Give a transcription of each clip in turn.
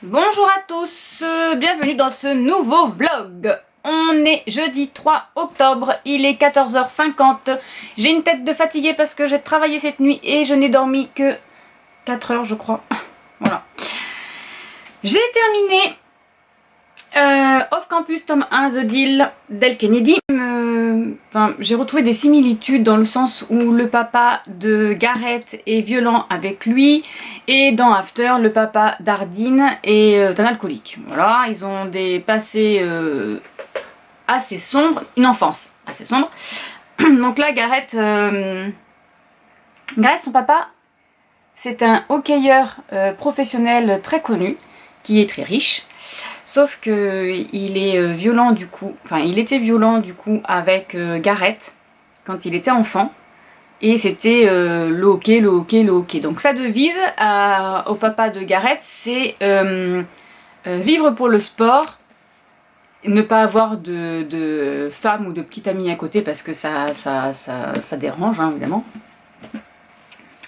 Bonjour à tous, bienvenue dans ce nouveau vlog. On est jeudi 3 octobre, il est 14h50. J'ai une tête de fatiguée parce que j'ai travaillé cette nuit et je n'ai dormi que 4 heures je crois. Voilà. J'ai terminé Off Campus tome 1 The Deal d'El Kennedy. J'ai retrouvé des similitudes dans le sens où le papa de Gareth est violent avec lui et dans After le papa d'Ardine est un alcoolique. Voilà, ils ont des passés assez sombres, une enfance assez sombre. Donc là Gareth, son papa, c'est un hockeyeur professionnel très connu qui est très riche. Sauf que il est violent du coup, il était violent du coup avec Gareth quand il était enfant. Et c'était le hockey. Donc sa devise au papa de Gareth, c'est vivre pour le sport, ne pas avoir de femme ou de petite amie à côté parce que ça dérange hein, évidemment.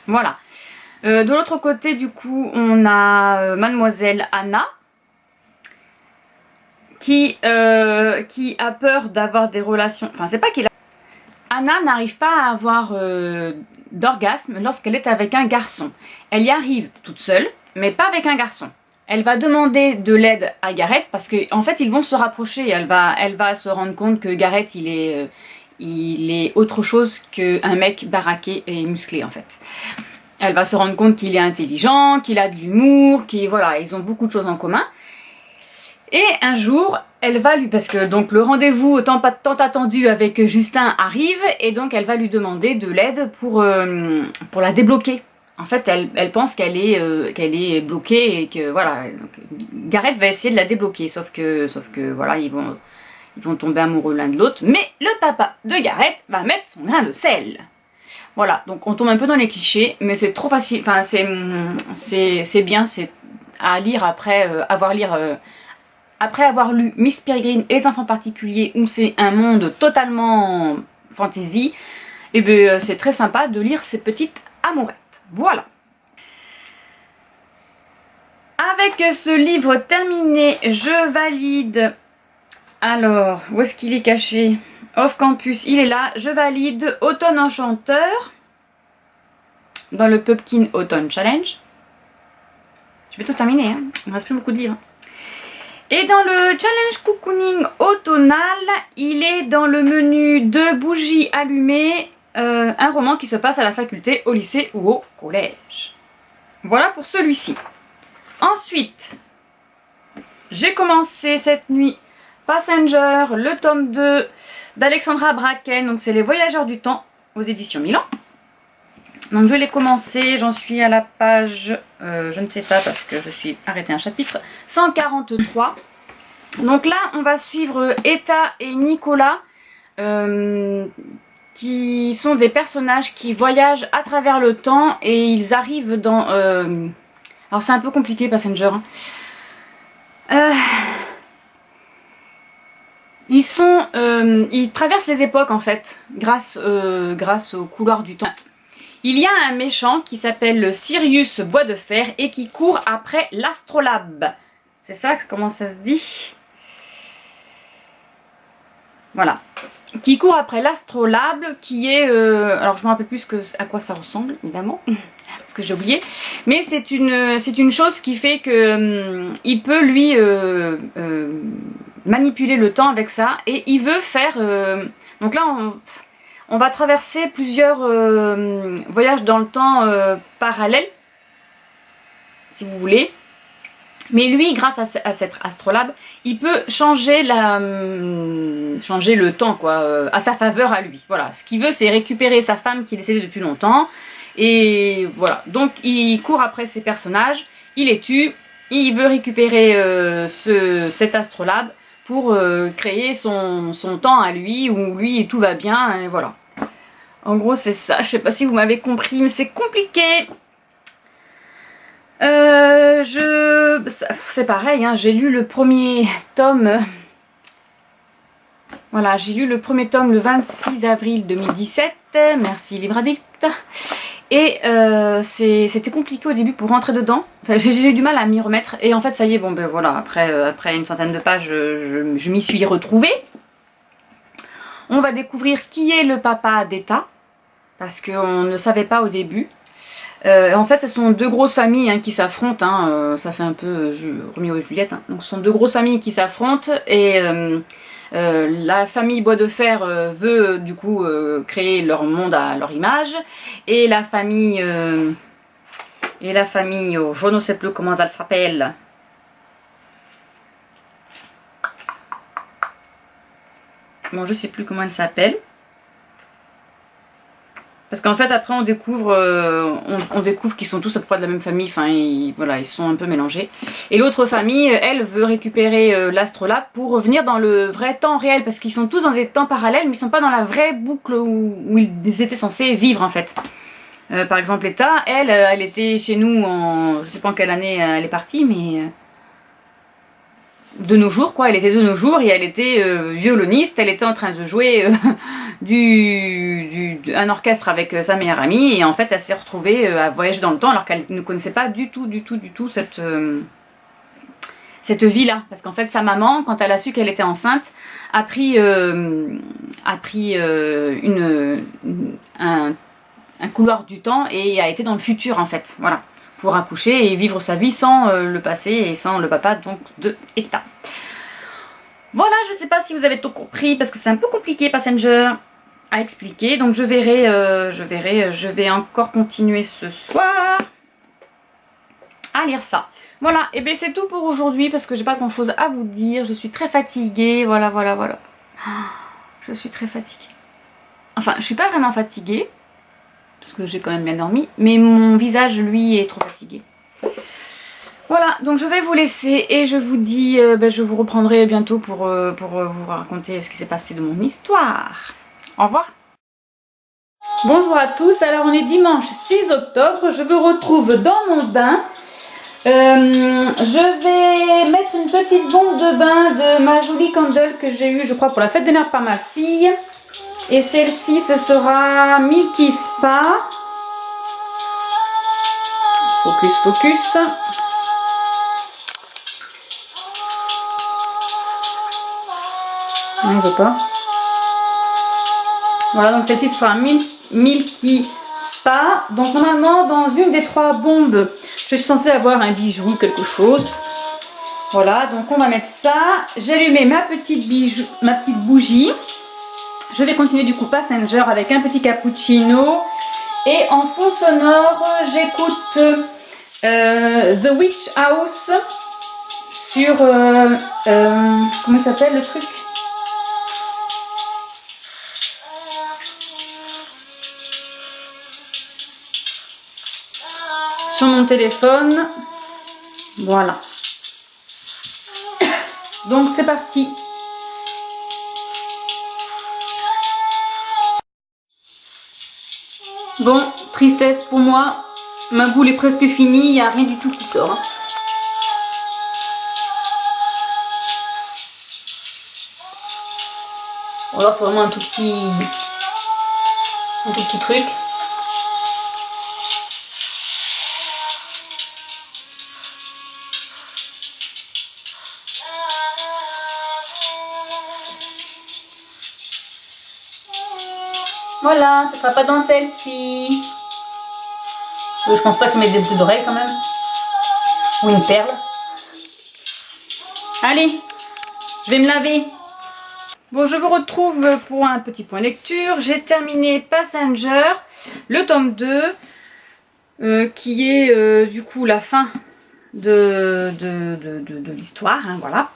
Voilà. De l'autre côté du coup on a mademoiselle Anna. Qui a peur d'avoir des relations... c'est pas qu'il a... Anna n'arrive pas à avoir d'orgasme lorsqu'elle est avec un garçon. Elle y arrive toute seule, mais pas avec un garçon. Elle va demander de l'aide à Gareth parce qu'en fait ils vont se rapprocher. Elle va se rendre compte que Gareth il est autre chose qu'un mec baraqué et musclé en fait. Elle va se rendre compte qu'il est intelligent, qu'il a de l'humour, voilà, ils ont beaucoup de choses en commun. Et un jour, elle va lui, parce que donc le rendez-vous tant attendu avec Justin arrive, et donc elle va lui demander de l'aide pour la débloquer. En fait, elle pense qu'elle est bloquée et que voilà. Donc, Gareth va essayer de la débloquer, sauf que voilà, ils vont tomber amoureux l'un de l'autre. Mais le papa de Gareth va mettre son grain de sel. Voilà, donc on tombe un peu dans les clichés, mais c'est trop facile. Enfin, c'est bien, c'est à lire après après avoir lu Miss Peregrine et les enfants particuliers où c'est un monde totalement fantasy, et bien c'est très sympa de lire ces petites amourettes. Voilà. Avec ce livre terminé, je valide. Alors, où est-ce qu'il est caché? Off Campus, il est là. Je valide Automne Enchanteur dans le Pumpkin Autumn Challenge. Je vais tout terminer, hein. Il ne reste plus beaucoup de livres. Et dans le challenge cocooning automnal, il est dans le menu de bougies allumées, un roman qui se passe à la faculté, au lycée ou au collège. Voilà pour celui-ci. Ensuite, j'ai commencé cette nuit Passenger, le tome 2 d'Alexandra Bracken, donc c'est Les Voyageurs du Temps aux éditions Milan. Donc je l'ai commencé, j'en suis à la page, je ne sais pas parce que je suis arrêtée un chapitre, 143. Donc là on va suivre Etta et Nicolas, qui sont des personnages qui voyagent à travers le temps et ils arrivent dans... alors c'est un peu compliqué Passenger. Ils traversent les époques en fait, grâce au couloir du temps. Il y a un méchant qui s'appelle Sirius Bois de Fer et qui court après l'astrolabe. C'est ça, comment ça se dit? Voilà. Qui court après l'astrolabe qui est... alors je me rappelle plus à quoi ça ressemble, évidemment, parce que j'ai oublié. Mais c'est une chose qui fait que il peut lui manipuler le temps avec ça. Et il veut faire... donc là, on va traverser plusieurs voyages dans le temps parallèles, si vous voulez. Mais lui, grâce à cette astrolabe, il peut changer le temps, quoi, à sa faveur à lui. Voilà, ce qu'il veut, c'est récupérer sa femme qui est décédée depuis longtemps. Et voilà, donc il court après ces personnages, il les tue, il veut récupérer cet astrolabe pour créer son temps à lui, où lui tout va bien, et voilà. En gros c'est ça, je sais pas si vous m'avez compris, mais c'est compliqué. C'est pareil, hein, j'ai lu le premier tome. Voilà, j'ai lu le premier tome le 26 avril 2017, merci Libre Addict. Et c'était compliqué au début pour rentrer dedans. Enfin, j'ai eu du mal à m'y remettre. Et en fait, ça y est, bon ben voilà, après une centaine de pages, je m'y suis retrouvée. On va découvrir qui est le papa d'Eta, parce qu'on ne savait pas au début. En fait, ce sont deux grosses familles hein, qui s'affrontent. Hein, ça fait un peu Roméo et Juliette. Hein. Donc, ce sont deux grosses familles qui s'affrontent. Et la famille Bois de Fer veut du coup créer leur monde à leur image. Et la famille... oh, je ne sais plus comment elle s'appelle. Bon, je sais plus comment elle s'appelle. Parce qu'en fait, après, on découvre qu'ils sont tous à peu près de la même famille. Enfin, voilà, ils sont un peu mélangés. Et l'autre famille, elle, veut récupérer l'astrolabe pour revenir dans le vrai temps réel. Parce qu'ils sont tous dans des temps parallèles, mais ils sont pas dans la vraie boucle où ils étaient censés vivre, en fait. Par exemple, Eta, elle était chez nous en... Je sais pas en quelle année elle est partie, mais... de nos jours, quoi. Elle était de nos jours et elle était violoniste. Elle était en train de jouer un orchestre avec sa meilleure amie. Et en fait, elle s'est retrouvée à voyager dans le temps alors qu'elle ne connaissait pas du tout cette vie-là. Parce qu'en fait, sa maman, quand elle a su qu'elle était enceinte, a pris un couloir du temps et a été dans le futur, en fait. Voilà. Pour accoucher et vivre sa vie sans le passé et sans le papa donc de Eta. Voilà, je sais pas si vous avez tout compris parce que c'est un peu compliqué Passenger à expliquer, donc je vais encore continuer ce soir à lire ça. Voilà, et bien c'est tout pour aujourd'hui parce que j'ai pas grand chose à vous dire, je suis très fatiguée, voilà. Je suis très fatiguée. Enfin, je suis pas vraiment fatiguée, parce que j'ai quand même bien dormi, mais mon visage, lui, est trop fatigué. Voilà, donc je vais vous laisser et je vous dis, je vous reprendrai bientôt pour vous raconter ce qui s'est passé de mon histoire. Au revoir. Bonjour à tous, alors on est dimanche 6 octobre, je vous retrouve dans mon bain. Je vais mettre une petite bombe de bain de ma jolie candle que j'ai eue, je crois, pour la fête des mères par ma fille. Et celle-ci, ce sera Milky Spa. Focus. Non, on veut pas. Voilà, donc celle-ci, ce sera Milky Spa. Donc normalement, dans une des trois bombes, je suis censée avoir un bijou, quelque chose. Voilà, donc on va mettre ça. J'ai allumé ma petite bougie. Je vais continuer du coup Passenger avec un petit cappuccino. Et en fond sonore, j'écoute The Witch House sur... comment s'appelle le truc? Sur mon téléphone. Voilà. Donc c'est parti. Bon, tristesse pour moi, ma boule est presque finie, il n'y a rien du tout qui sort. Hein. Ou alors c'est vraiment un tout petit truc. Voilà, ça sera pas dans celle-ci. Je pense pas qu'ils mettent des boucles d'oreilles quand même. Ou une perle. Allez, je vais me laver. Bon, je vous retrouve pour un petit point lecture. J'ai terminé Passenger, le tome 2, qui est du coup la fin de l'histoire, hein, voilà.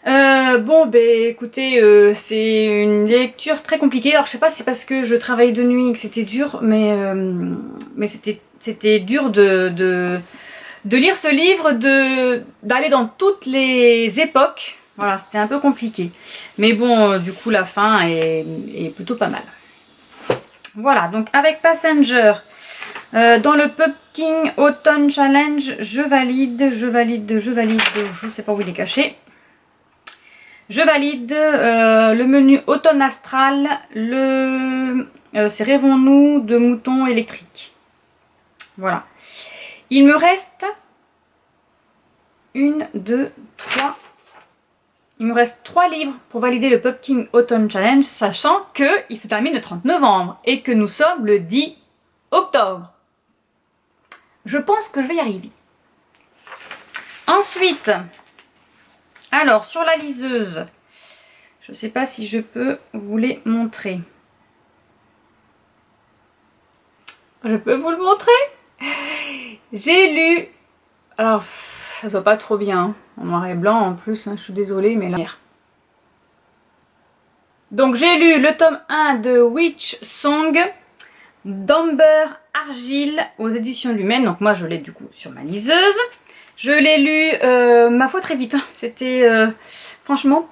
Bon, ben écoutez, c'est une lecture très compliquée. Alors je sais pas si c'est parce que je travaille de nuit et que c'était dur, mais c'était dur de lire ce livre, d'aller dans toutes les époques. Voilà, c'était un peu compliqué. Mais bon, du coup la fin est plutôt pas mal. Voilà, donc avec Passenger, dans le Pumpkin Autumn Challenge, je valide, je sais pas où il est caché. Je valide le menu automne astral, c'est Rêvons-nous de moutons électriques. Voilà. Il me reste 1, 2, 3. Il me reste 3 livres pour valider le Pumpkin Autumn Challenge, sachant qu'il se termine le 30 novembre et que nous sommes le 10 octobre. Je pense que je vais y arriver. Ensuite, alors sur la liseuse, je ne sais pas si je peux vous les montrer. Je peux vous le montrer? J'ai lu, alors ça se voit pas trop bien, hein, en noir et blanc en plus, hein, je suis désolée, mais là. Donc j'ai lu le tome 1 de Witch Song d'Amber Argyle aux éditions Lumen, donc moi je l'ai du coup sur ma liseuse. Je l'ai lu, ma foi, très vite, hein. C'était franchement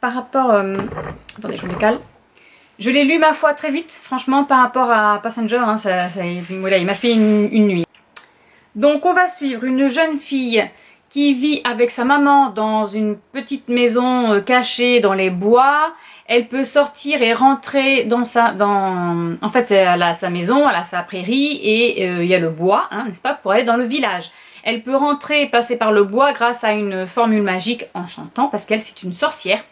par rapport, attendez je me décale. Je l'ai lu ma foi très vite, franchement par rapport à Passenger, hein, voilà, il m'a fait une nuit. Donc on va suivre une jeune fille qui vit avec sa maman dans une petite maison cachée dans les bois. Elle peut sortir et rentrer en fait elle a sa maison, elle a sa prairie et il y a le bois, hein, n'est-ce pas, pour aller dans le village. Elle peut rentrer et passer par le bois grâce à une formule magique en chantant parce qu'elle c'est une sorcière.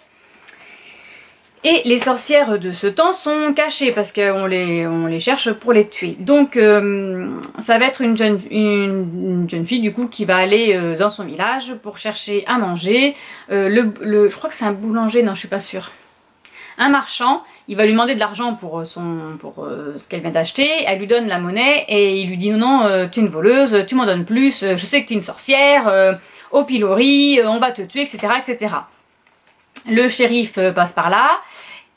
Et les sorcières de ce temps sont cachées parce qu'on les cherche pour les tuer. Donc ça va être une jeune fille du coup qui va aller dans son village pour chercher à manger. Je crois que c'est un boulanger, non je suis pas sûre. Un marchand, il va lui demander de l'argent pour ce qu'elle vient d'acheter. Elle lui donne la monnaie et il lui dit non, tu es une voleuse, tu m'en donnes plus, je sais que tu es une sorcière, au pilori, on va te tuer, etc. etc. Le shérif passe par là,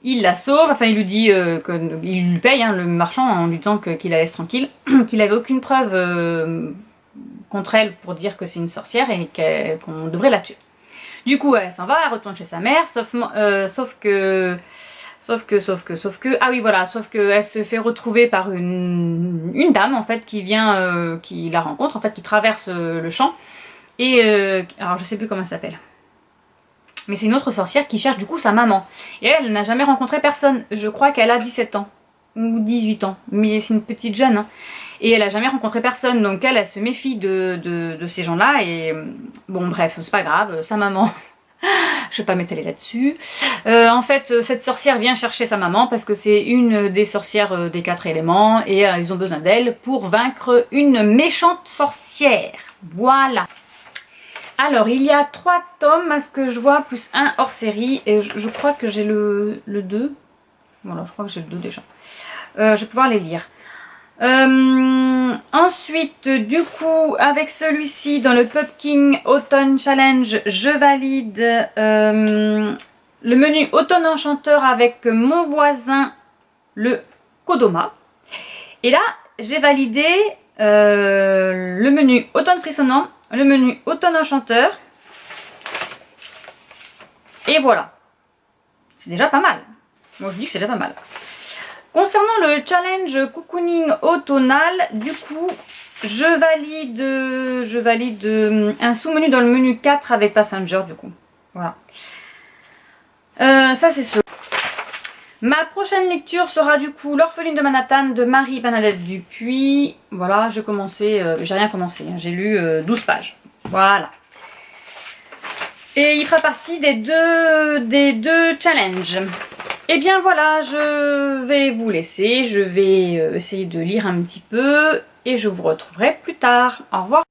il la sauve, enfin il lui dit qu'il lui paye, hein, le marchand, en lui disant qu'il la laisse tranquille, qu'il n'avait aucune preuve contre elle pour dire que c'est une sorcière et qu'on devrait la tuer. Du coup elle s'en va, elle retourne chez sa mère, sauf que, ah oui voilà, sauf qu'elle se fait retrouver par une dame en fait qui vient, qui la rencontre, en fait qui traverse le champ, et alors je sais plus comment elle s'appelle. Mais c'est une autre sorcière qui cherche du coup sa maman. Et elle n'a jamais rencontré personne. Je crois qu'elle a 17 ans. Ou 18 ans. Mais c'est une petite jeune. Hein. Et elle n'a jamais rencontré personne. Donc elle se méfie de ces gens-là. Et bon bref, c'est pas grave. Sa maman... Je vais pas m'étaler là-dessus. En fait, cette sorcière vient chercher sa maman parce que c'est une des sorcières des 4 éléments. Et ils ont besoin d'elle pour vaincre une méchante sorcière. Voilà. Alors, il y a 3 tomes à ce que je vois, plus un hors série. Et je crois que j'ai le 2. Voilà, je crois que j'ai le 2 déjà. Je vais pouvoir les lire. Ensuite, du coup, avec celui-ci, dans le Pumpkin Autumn Challenge, je valide le menu Automne Enchanteur avec mon voisin, le Kodoma. Et là, j'ai validé le menu Automne Frissonnant, le menu Automne Enchanteur. Et voilà. C'est déjà pas mal. Moi je dis que c'est déjà pas mal. Concernant le challenge cocooning automnal, du coup, je valide un sous-menu dans le menu 4 avec Passenger du coup. Voilà. Ça c'est sûr. Ma prochaine lecture sera du coup L'orpheline de Manhattan de Marie-Bernadette Dupuis. Voilà, j'ai commencé, j'ai rien commencé, hein, j'ai lu 12 pages. Voilà. Et il fera partie des deux challenges. Et bien voilà, je vais vous laisser, je vais essayer de lire un petit peu et je vous retrouverai plus tard. Au revoir.